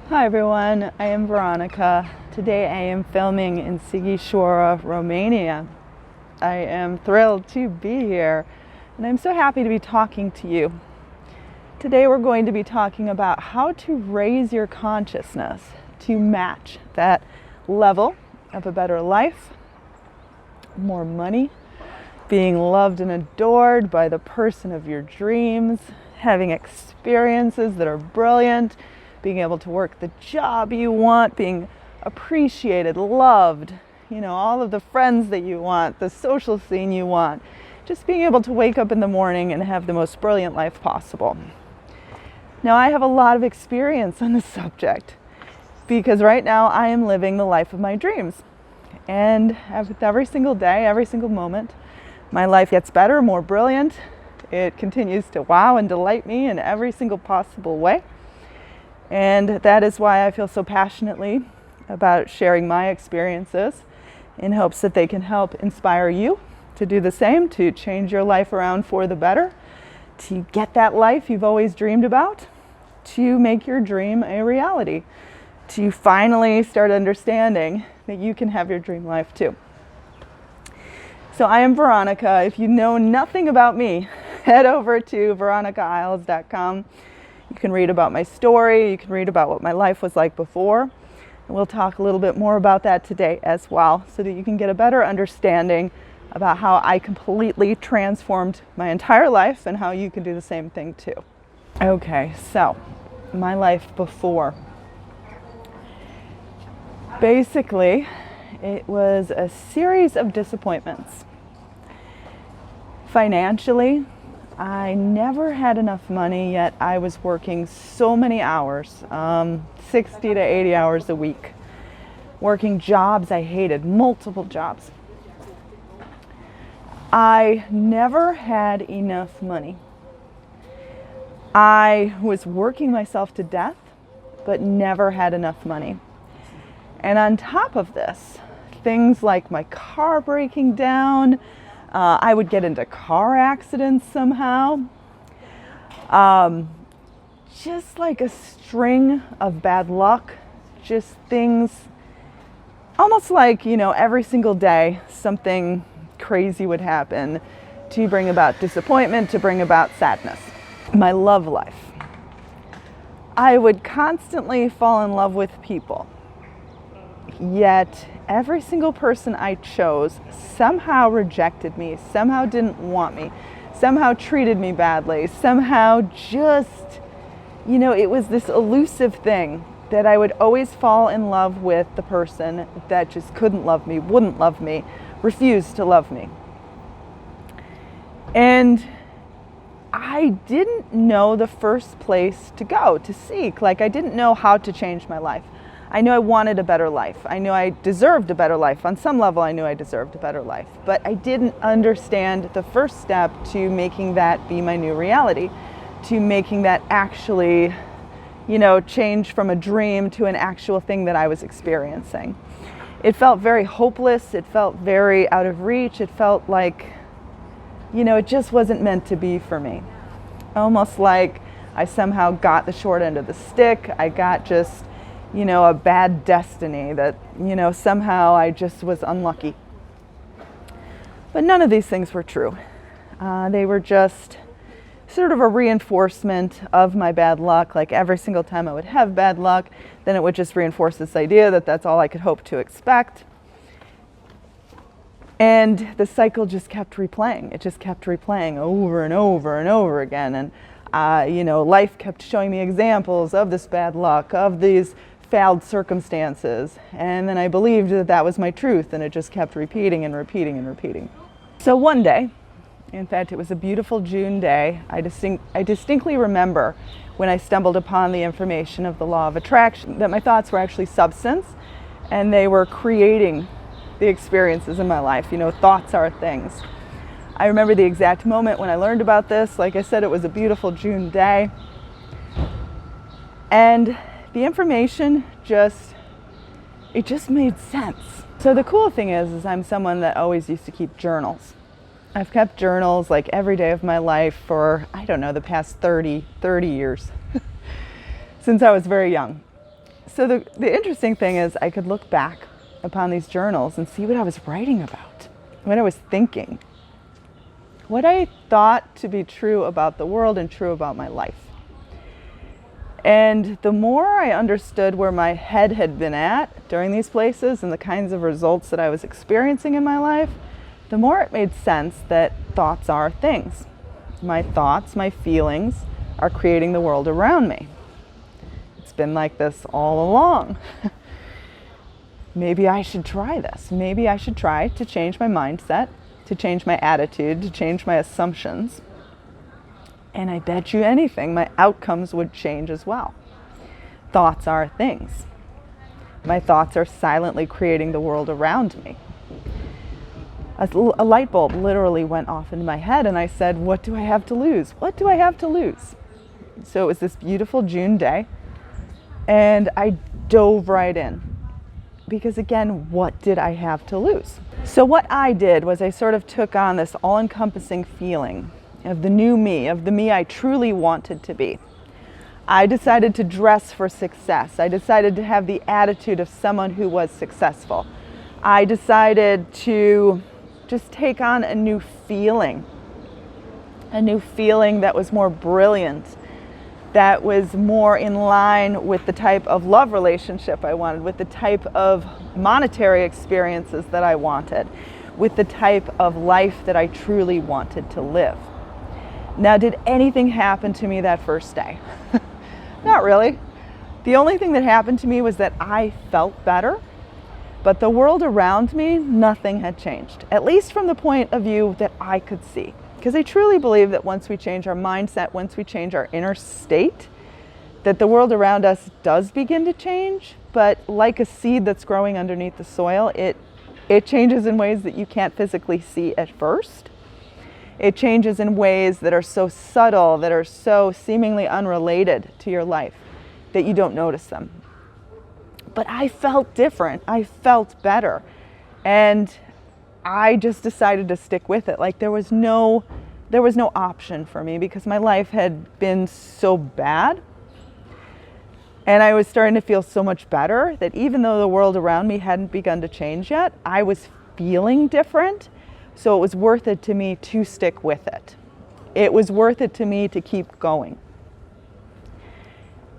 Hi everyone, I am Veronica. Today I am filming in Sighișoara, Romania. I am thrilled to be here and I'm so happy to be talking to you. Today we're going to be talking about how to raise your consciousness to match that level of a better life, more money, being loved and adored by the person of your dreams, having experiences that are brilliant, being able to work the job you want, being appreciated, loved, all of the friends that you want, the social scene you want, just being able to wake up in the morning and have the most brilliant life possible. Now, I have a lot of experience on this subject because right now I am living the life of my dreams. And with every single day, every single moment, my life gets better, more brilliant. It continues to wow and delight me in every single possible way. And that is why I feel so passionately about sharing my experiences in hopes that they can help inspire you to do the same, to change your life around for the better, to get that life you've always dreamed about, to make your dream a reality, to finally start understanding that you can have your dream life too. So I am Veronica. If you know nothing about me, head over to veronicaisles.com. You can read about my story, you can read about what my life was like before, and we'll talk a little bit more about that today as well, so that you can get a better understanding about how I completely transformed my entire life and how you can do the same thing too. Okay, so my life before. Basically, it was a series of disappointments. Financially, I never had enough money, yet I was working so many hours, 60 to 80 hours a week, working jobs I hated, multiple jobs. I never had enough money. I was working myself to death, but never had enough money. And on top of this, things like my car breaking down, I would get into car accidents somehow. Just like a string of bad luck, just things, almost like, every single day something crazy would happen to bring about disappointment, to bring about sadness. My love life. I would constantly fall in love with people. Yet every single person I chose somehow rejected me, somehow didn't want me, somehow treated me badly, somehow just, it was this elusive thing that I would always fall in love with the person that just couldn't love me, wouldn't love me, refused to love me. And I didn't know the first place to go, to seek. I didn't know how to change my life. I knew I wanted a better life. I knew I deserved a better life. On some level, I knew I deserved a better life. But I didn't understand the first step to making that be my new reality, to making that actually, change from a dream to an actual thing that I was experiencing. It felt very hopeless. It felt very out of reach. It felt like, it just wasn't meant to be for me. Almost like I somehow got the short end of the stick. I got just a bad destiny that, somehow I just was unlucky. But none of these things were true. They were just sort of a reinforcement of my bad luck. Like every single time I would have bad luck, then it would just reinforce this idea that that's all I could hope to expect. And the cycle just kept replaying. It just kept replaying over and over and over again. And, life kept showing me examples of this bad luck, of these failed circumstances, and then I believed that that was my truth, and it just kept repeating and repeating and repeating. So one day, in fact, it was a beautiful June day, I distinctly remember when I stumbled upon the information of the law of attraction, that my thoughts were actually substance, and they were creating the experiences in my life. Thoughts are things. I remember the exact moment when I learned about this. Like I said, it was a beautiful June day, and the information just made sense. So the cool thing is I'm someone that always used to keep journals. I've kept journals like every day of my life for, the past 30 years, since I was very young. So the interesting thing is I could look back upon these journals and see what I was writing about, what I was thinking, what I thought to be true about the world and true about my life. And the more I understood where my head had been at during these places and the kinds of results that I was experiencing in my life, the more it made sense that thoughts are things. My thoughts, my feelings are creating the world around me. It's been like this all along. Maybe I should try this. Maybe I should try to change my mindset, to change my attitude, to change my assumptions. And I bet you anything, my outcomes would change as well. Thoughts are things. My thoughts are silently creating the world around me. A light bulb literally went off in my head and I said, what do I have to lose? What do I have to lose? So it was this beautiful June day and I dove right in. Because again, what did I have to lose? So what I did was I sort of took on this all-encompassing feeling of the new me, of the me I truly wanted to be. I decided to dress for success. I decided to have the attitude of someone who was successful. I decided to just take on a new feeling that was more brilliant, that was more in line with the type of love relationship I wanted, with the type of monetary experiences that I wanted, with the type of life that I truly wanted to live. Now, did anything happen to me that first day? Not really. The only thing that happened to me was that I felt better, but the world around me, nothing had changed, at least from the point of view that I could see. Because I truly believe that once we change our mindset, once we change our inner state, that the world around us does begin to change, but like a seed that's growing underneath the soil, it changes in ways that you can't physically see at first. It changes in ways that are so subtle, that are so seemingly unrelated to your life, that you don't notice them. But I felt different. I felt better. And I just decided to stick with it. Like there was no option for me because my life had been so bad. And I was starting to feel so much better that even though the world around me hadn't begun to change yet, I was feeling different. So it was worth it to me to stick with it. It was worth it to me to keep going.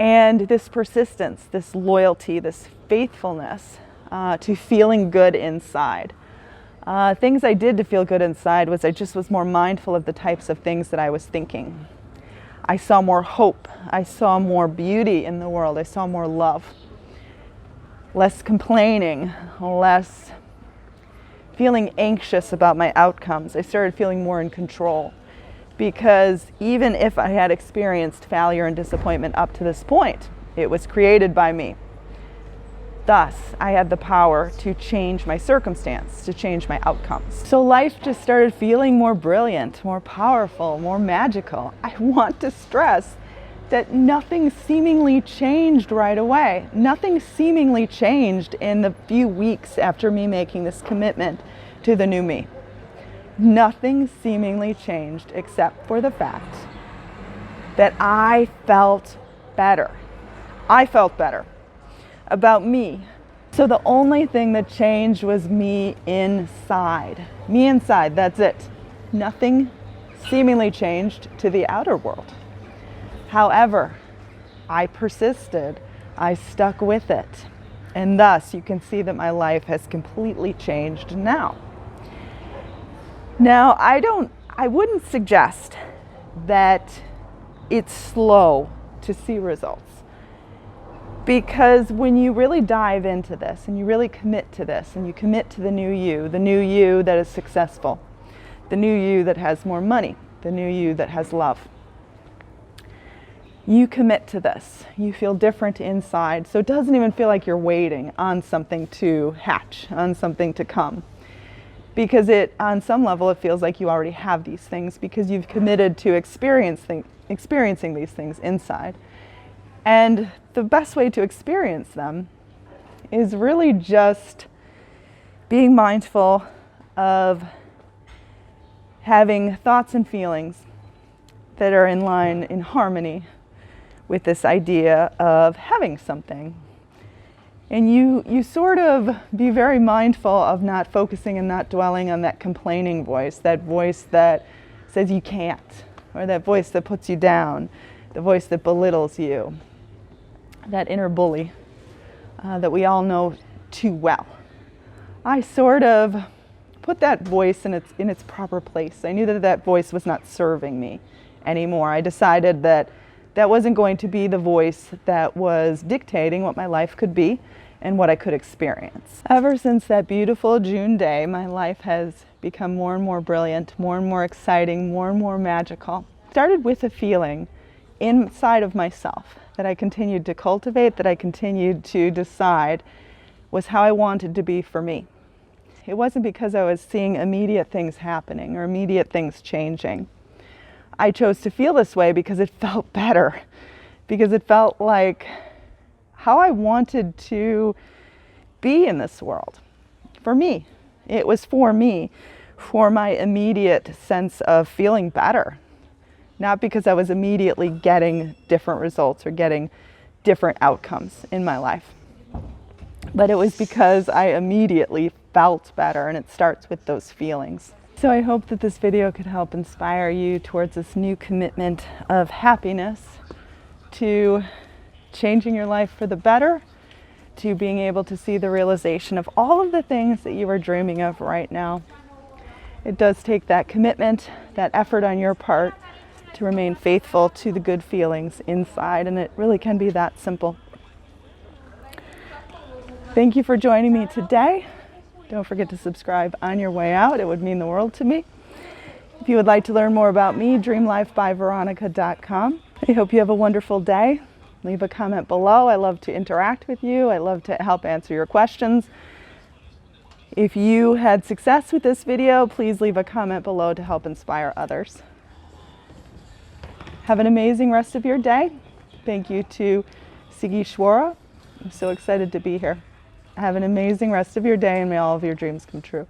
And this persistence, this loyalty, this faithfulness to feeling good inside. Things I did to feel good inside was I just was more mindful of the types of things that I was thinking. I saw more hope. I saw more beauty in the world. I saw more love. Less complaining, less feeling anxious about my outcomes. I started feeling more in control because even if I had experienced failure and disappointment up to this point, it was created by me. Thus, I had the power to change my circumstance, to change my outcomes. So life just started feeling more brilliant, more powerful, more magical. I want to stress that nothing seemingly changed right away. Nothing seemingly changed in the few weeks after me making this commitment to the new me. Nothing seemingly changed except for the fact that I felt better. I felt better about me. So the only thing that changed was me inside. Me inside, that's it. Nothing seemingly changed to the outer world. However, I persisted, I stuck with it, and thus you can see that my life has completely changed now. Now, I wouldn't suggest that it's slow to see results, because when you really dive into this and you really commit to this and you commit to the new you that is successful, the new you that has more money, the new you that has love, you commit to this, you feel different inside, so it doesn't even feel like you're waiting on something to hatch, on something to come. Because on some level, it feels like you already have these things because you've committed to experiencing these things inside. And the best way to experience them is really just being mindful of having thoughts and feelings that are in line, in harmony with this idea of having something, And you sort of be very mindful of not focusing and not dwelling on that complaining voice that says you can't, or that voice that puts you down, the voice that belittles you, that inner bully that we all know too well. I sort of put that voice in its proper place. I knew that voice was not serving me anymore. I decided that wasn't going to be the voice that was dictating what my life could be and what I could experience. Ever since that beautiful June day, my life has become more and more brilliant, more and more exciting, more and more magical. It started with a feeling inside of myself that I continued to cultivate, that I continued to decide was how I wanted to be for me. It wasn't because I was seeing immediate things happening or immediate things changing. I chose to feel this way because it felt better, because it felt like how I wanted to be in this world. For me, it was for me, for my immediate sense of feeling better. Not because I was immediately getting different results or getting different outcomes in my life, but it was because I immediately felt better, and it starts with those feelings. So I hope that this video could help inspire you towards this new commitment of happiness, to changing your life for the better, to being able to see the realization of all of the things that you are dreaming of right now. It does take that commitment, that effort on your part to remain faithful to the good feelings inside, and it really can be that simple. Thank you for joining me today. Don't forget to subscribe on your way out. It would mean the world to me. If you would like to learn more about me, dreamlifebyveronica.com. I hope you have a wonderful day. Leave a comment below. I love to interact with you. I love to help answer your questions. If you had success with this video, please leave a comment below to help inspire others. Have an amazing rest of your day. Thank you to Sigishwara. I'm so excited to be here. Have an amazing rest of your day, and may all of your dreams come true.